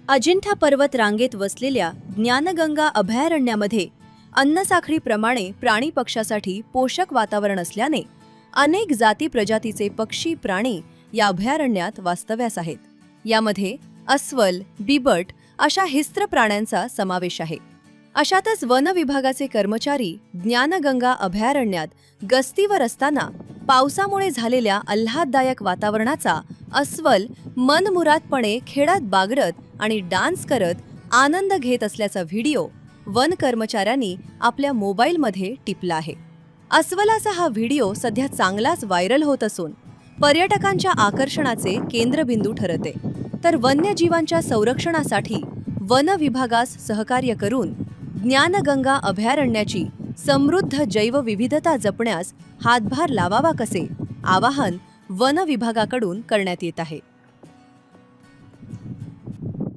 अजिंठा पर्वत रांगेत वसलेल्या ज्ञानगंगा अभयारण्यामध्ये अन्नसाखळीप्रमाणे प्राणी पक्षासाठी पोषक वातावरण असल्याने अनेक जाती प्रजातीचे पक्षी प्राणी या अभयारण्यात वास्तव्यास आहेत. यामध्ये अस्वल, बिबट अशा हिस्त्र प्राण्यांचा समावेश आहे. अशातच वन विभागाचे कर्मचारी ज्ञानगंगा अभयारण्यात गस्तीवर असताना पावसामुळे झालेल्या आल्हाददायक वातावरणाचा अस्वल मनमुरादपणे खेळत बागडत आणि डान्स करत आनंद घेत असल्याचा व्हिडिओ वन कर्मचाऱ्यांनी आपल्या मोबाईलमध्ये टिपला आहे. अस्वलाचा हा व्हिडिओ सध्या चांगलाच व्हायरल होत असून पर्यटकांच्या आकर्षणाचे केंद्रबिंदू ठरते. तर वन्यजीवांच्या संरक्षणासाठी वन विभागास सहकार्य करून ज्ञानगंगा अभयारण्याची समृद्ध जैवविविधता जपण्यास हातभार लावावा कसे आवाहन वन विभागाकडून करण्यात येत आहे.